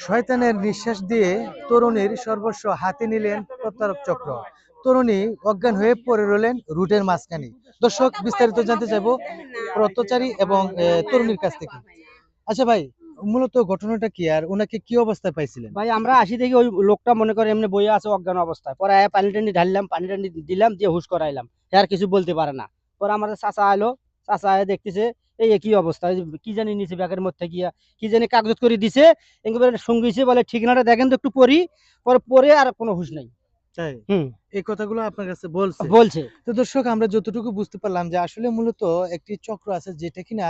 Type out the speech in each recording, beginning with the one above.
শয়তানের নিঃশ্বাস দিয়ে তরুণীর সর্বস্ব হাতে নিলেন প্রতারক চক্র। তরুণী অজ্ঞান হয়ে পড়ে রইলেন রুটের মাঝখানে। দর্শক, বিস্তারিত জানতে চাইবো পথচারী এবং তরুণীর কাছ থেকে। আচ্ছা ভাই, মূলত ঘটনাটা কি আর ওনাকে কি অবস্থায় পাইছিলেন? ভাই আমরা আসি দেখি ওই লোকটা মনে করে এমনি বইয়ে আছে অজ্ঞান অবস্থায়। পরে আয়া পানি টানি ঢাললাম, পানি টানি দিলাম, দিয়ে হুশ করাইলাম। আর কিছু বলতে পারে না। পরে আমাদের চাচা এলো, চাচা আয়া দেখতেছে এই কি অবস্থা, এই যে কি জানি নিচে ব্যাগের মধ্যে গিয়া কি জানি কাগজ করে দিছে, একেবারে সঙ্গীছে বলে ঠিকানাটা দেখেন তো একটু পড়ি। পরে পরে আর কোনো হুশ নাই। তাই হুম, এই কথাগুলো আপনার কাছে বলছে? বলছে। তো দর্শক, আমরা যতটুকু বুঝতে পারলাম যে আসলে মূলত একটি চক্র আছে যেটা কিনা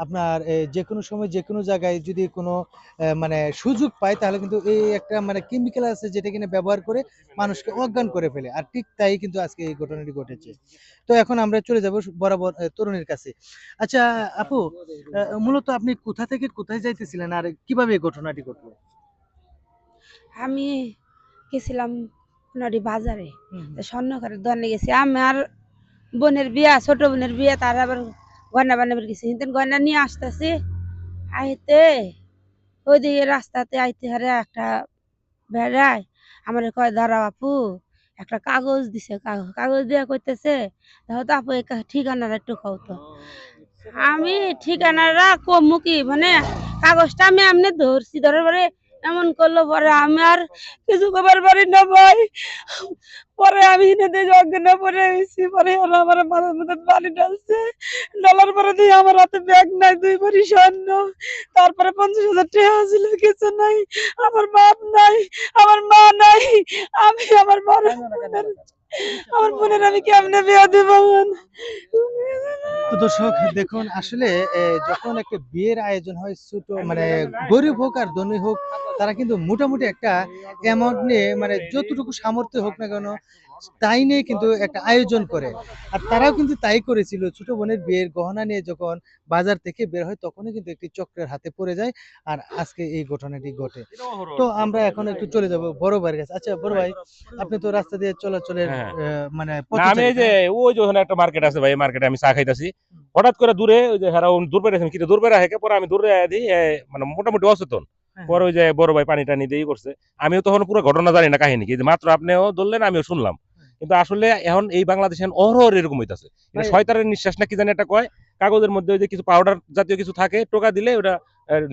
আপনার যে কোনো সময় যে কোনো জায়গায় যদি কোনো মানে সুযোগ পায় তাহলে কিন্তু এই একটা মানে কেমিক্যাল আছে যেটা কিনা ব্যবহার করে মানুষকে অজ্ঞান করে ফেলে। আর ঠিক তাই কিন্তু আজকে এই ঘটনাটি ঘটেছে। তো এখন আমরা চলে যাব বরাবর তরুণীর কাছে। আচ্ছা আপু, মূলত আপনি কোথা থেকে কোথায় যাইতেছিলেন আর কিভাবে এই ঘটনাটি ঘটলো? আমি গেছিলাম নদী বাজারে, হুম, তো স্বর্ণকারের দোকানে গেছি। আমার বোনের বিয়া, ছোট বোনের বিয়া, তার আবার গয়না বানাবার গেছি। কিন্তু গয়না নিয়ে আসতেছি, আইতে ওইদিকে রাস্তাতে আইতে হারে একটা বেড়ায় আমার কয়, দাঁড়াও আপু, একটা কাগজ দিছে। কাগজ দিয়ে কইতেছে, দেখো তো আপু এই ঠিকানাটা একটু কও তো। আমি ঠিকানাটা কমু কি, মানে কাগজটা আমি এমনি ধরছি, ধরার পরে এমন করলো, পরে আমি আর কিছু খবর পারি না ভাই। পরে আমি হিনেতে অজ্ঞান পরে হয়েছি। পরে ওরা আমার মাথার মধ্যে পানি ঢালছে, ঢালার পরে দিয়ে আমার হাতে ব্যাগ নাই, 2 ভরি স্বর্ণ, তারপরে 50,000 টাকা ছিল, কিছু নাই, আমার বাপ নাই, আমার মা নাই। আমি আমার বোনের আমি কেমনে বিয়ে দিব? তো দর্শক দেখুন, আসলে যখন একটা বিয়ের আয়োজন হয়, ছোট মানে গরিব হোক আর ধনী হোক, তারা কিন্তু মোটামুটি একটা অ্যামাউন্ট নিয়ে মানে যতটুকু সামর্থ্য হোক না কেন তাই নিয়ে কিন্তু একটা আয়োজন করে। আর তারাও কিন্তু তাই করেছিল। ছোট বোনের বিয়ের গহনা নিয়ে যখন বাজার থেকে বের হয় তখনই কিন্তু একটি চক্রের হাতে পড়ে যায় আর আজকে এই ঘটনাটি ঘটে। তো আমরা এখন একটু চলে যাব বড় ভাইয়ের কাছে। আচ্ছা বড় ভাই, আপনি তো রাস্তা দিয়ে চলাচলের হ্যাঁ, মানে না আমি পথচারী, এই যে তাই না? ওই যে ওখানে একটা মার্কেট আছে ভাই, মার্কেটে আমি চা খাইতাছি। হঠাৎ করে দূরে ওই যে হেরা দূর পেরেছেন কিন্তু দূর পেরা হেকে পরে আমি দূরে দিই মানে মোটামুটি অচেতন। হ্যাঁ, পরে ওই যে বড় ভাই পানি টানি দিয়ে করছে। আমিও তখন পুরো ঘটনা জানি না কাহিনী কি, যে মাত্র আপনিও ধরলেন আমিও শুনলাম। হ্যাঁ। কিন্তু আসলে এখন এই বাংলাদেশে এখন অহরহ এরকম হইতাছে। এটা ভাই, শয়তানের নিঃশ্বাস না কি জানি একটা কয়, কাগজের মধ্যে ওই যে কিছু পাউডার জাতীয় কিছু থাকে, টোকা দিলে ওটা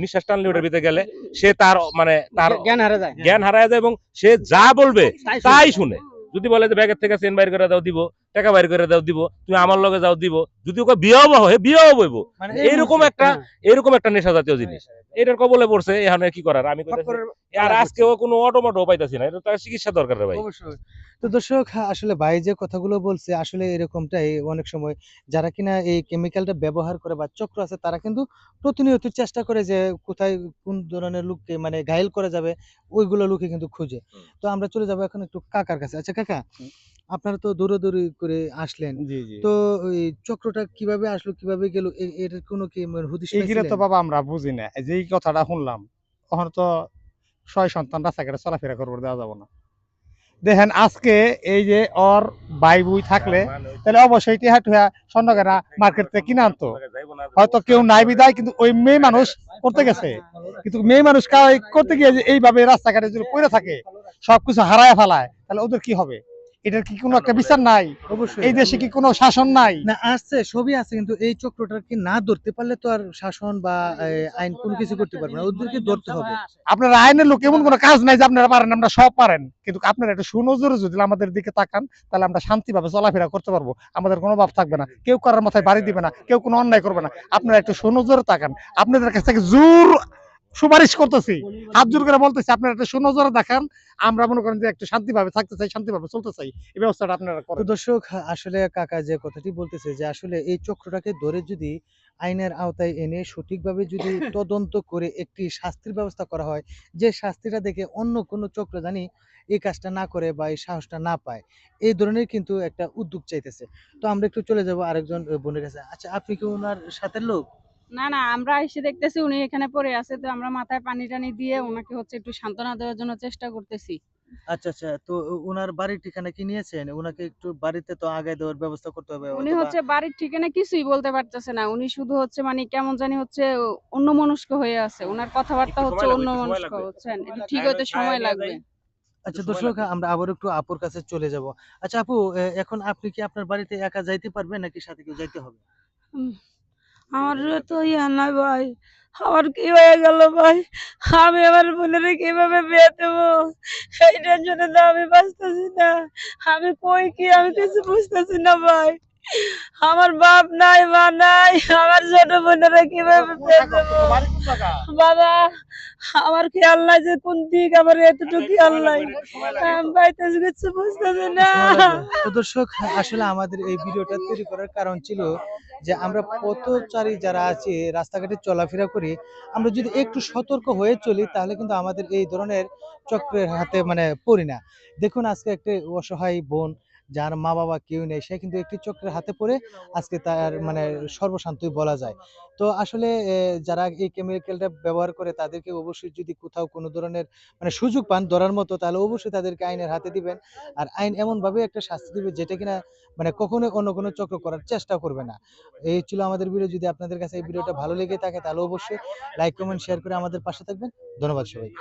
নিঃশ্বাস টানলে ওটার ভিতরে গেলে সে তার মানে তার জ্ঞান হারা যায়। জ্ঞান হারায় যায় এবং সে যা বলবে তাই তাই শুনে। যদি বলে যে ব্যাগের থেকে চেন বাইর করে দাও দিব, টাকা বাইর করে দাও দিব, তুমি আমার লগে যাও দিব, যদি ওকে বিয়েও হয় বিয়েও বইব, মানে এই এইরকম মুহূর্তে একটা এরকম একটা নেশা জাতীয় জিনিস এটার কবলে পড়ছে। এখন কি করার, আমি কইতাছি ফক্করের আর পালা করছে। আজকেও কোনো অটোমেটো পাইতাছি না, এটা তার চিকিৎসা দরকার রে ভাই। অবশ্যই। তো দর্শক, আসলে ভাই যে কথাগুলো বলছে আসলে এরকমটাই অনেক সময় যারা কিনা এই কেমিক্যালটা ব্যবহার করে বা চক্র আছে তারা কিন্তু প্রতিনিয়ত চেষ্টা করে যে কোথায় কোন ধরনের লোককে মানে ঘায়েল করা যাবে ওইগুলো লোকে কিন্তু খুঁজে। তো আমরা চলে যাবো এখন একটু কাকার কাছে। আচ্ছা কাকা, আপনারা তো দৌড়াদৌড়ি করে আসলেন। জি, জি। তো ওই চক্রটা কিভাবে আসলো, কিভাবে গেল এর কোনো কি মানে হদিশ এইগুলা তো পাইছিলেন? বাবা আমরা বুঝি না। এই যে এই কথাটা শুনলাম, তখন তো সয় সন্তান রাস্তাঘাটে চলাফেরা করবার দেওয়া যাব না। দেখেন আজকে এই যে ওর ভাই বুই থাকলে তাহলে অবশ্যই টিহা টুহা স্বর্ণকারা মার্কেট থেকে কিনে আনতো। হয়তো কেউ নাই বিদায়, কিন্তু ওই মেয়ে মানুষ করতে গেছে। কিন্তু মেয়ে মানুষ করতে গিয়ে যে এইভাবে রাস্তাঘাটে যদি পড়ে থাকে, সবকিছু হারায় ফেলায়, তাহলে ওদের কি হবে? এটার কি কোনো একটা বিচার নাই? অবশ্যই। এই দেশে কি কোনো শাসন নাই? না, আসছে, সবই আছে, কিন্তু এই চক্রটাকে না ধরতে পারলে তো আর শাসন বা আইন কোনো কিছু করতে পারবে না, ওদেরকে ধরতে হবে। আপনারা আইনের লোক এমন কোনো কাজ নাই যে আপনারা পারেন, আমরা সব পারেন, কিন্তু আপনারা একটু সুনজরে যদি আমাদের দিকে তাকান তাহলে আমরা শান্তিভাবে চলাফেরা করতে পারবো। আমাদের কোনো ভাব থাকবে না, কেউ কারোর মাথায় বাড়ি দিবে না, কেউ কোনো অন্যায় করবে না। আপনারা একটু সুনজরে তাকান, আপনাদের কাছ থেকে জোর সুপারিশ করতেছি, হাত জোর করে বলতেছি, আপনারা একটু সুনজরে দেখান। আমরা মনে করেন যে একটু শান্তিভাবে থাকতে চাই, শান্তিভাবে চলতে চাই, এই ব্যবস্থাটা আপনারা তো করেন। দর্শক, আসলে কাকা যে কথাটি বলতেছে যে আসলে এই চক্রটাকে ধরে যদি আইনের আওতায় এনে সঠিকভাবে যদি তদন্ত করে একটি শাস্তির ব্যবস্থা করা হয়, যে শাস্তিটা দেখে অন্য কোনো চক্র জানি এই কাজটা না করে বা এই সাহসটা না পায়, এই ধরনের কিন্তু একটা উদ্যোগ চাইতেছে। তো আমরা একটু চলে যাব আরেকজন বোনের কাছে। আচ্ছা, আপনি কি ওনার সাথে লোক? না, না, আমরা এসে দেখতেছি উনি এখানে পড়ে আছে, তো আমরা মাথায় পানি টানি দিয়ে ওনাকে হচ্ছে একটু সান্ত্বনা দেওয়ার জন্য চেষ্টা করতেছি। আচ্ছা আচ্ছা, তো ওনার বাড়ির ঠিকানা কি নিয়েছেন? ওনাকে একটু বাড়িতে তো আগায় দেওয়ার ব্যবস্থা করতে হবে, উনি অথবা হচ্ছে বাড়ির ঠিকানা কিছুই বলতে পারতেছে না, উনি শুধু হচ্ছে মানে কেমন জানি হচ্ছে অন্যমনস্ক হয়ে আছে, ওনার কথাবার্তা একটু হচ্ছে সময় লাগবে, একটু সময় অন্যমনস্ক, লাগবে। বুঝছেন, এটা ঠিক হতে সময় লাগবে। আচ্ছা সময় দর্শক, লাগবে। আমরা আবার একটু আপুর কাছে চলে যাব। আচ্ছা আপু, এখন আপনি কি আপনার বাড়িতে একা যাইতে পারবেন নাকি সাথে কেউ যাইতে হবে? উম, আমার তো ইয়া নাই ভাই, আমার কি হয়ে গেল ভাই, আমি আমার বোনের কিভাবে বিয়ে দেবো, এই টেনশনে তো আমি বাঁচতেছি না, আমি কই কি আমি কিছু বুঝতেছি না ভাই, আমার বাপ নাই মা নাই, আমার ছোট বোনের কিভাবে বিয়ে দেবো বাবা, আমার খেয়াল নাই যে কোন দিক, আমার এতটুকু খেয়াল নাই, আমি পাইতেছি কিছু বুঝতেছি না। সময় লাগবে। তো দর্শক, আসলে আমাদের এই ভিডিওটা তৈরি করার কারণ ছিল যে আমরা পথচারী যারা আছি, রাস্তাঘাটে চলাফেরা করি, আমরা যদি একটু সতর্ক হয়ে চলি তাহলে কিন্তু আমাদের এই ধরনের চক্রের হাতে মানে পড়ি না। দেখুন আজকে একটা অসহায় বোন, যার মা বাবা কেউ নেই, সে কিন্তু একটি চক্রের হাতে পড়ে আজকে তার মানে সর্বশান্তই বলা যায়। তো আসলে যারা এই কেমিক্যালটা ব্যবহার করে তাদেরকে অবশ্যই, যদি কোথাও কোনো ধরনের মানে সুযোগ পান ধরার মতো, তাহলে অবশ্যই তাদেরকে আইনের হাতে দিবেন। আর আইন এমন ভাবে একটা শাস্তি দিবে যেটা কিনা মানে কখনোই অন্য কোনো চক্র করার চেষ্টা করবে না। এই ছিল আমাদের ভিডিও। যদি আপনাদের কাছে এই ভিডিওটা ভালো লেগে থাকে তাহলে অবশ্যই লাইক কমেন্ট শেয়ার করে আমাদের পাশে থাকবেন। ধন্যবাদ সবাই।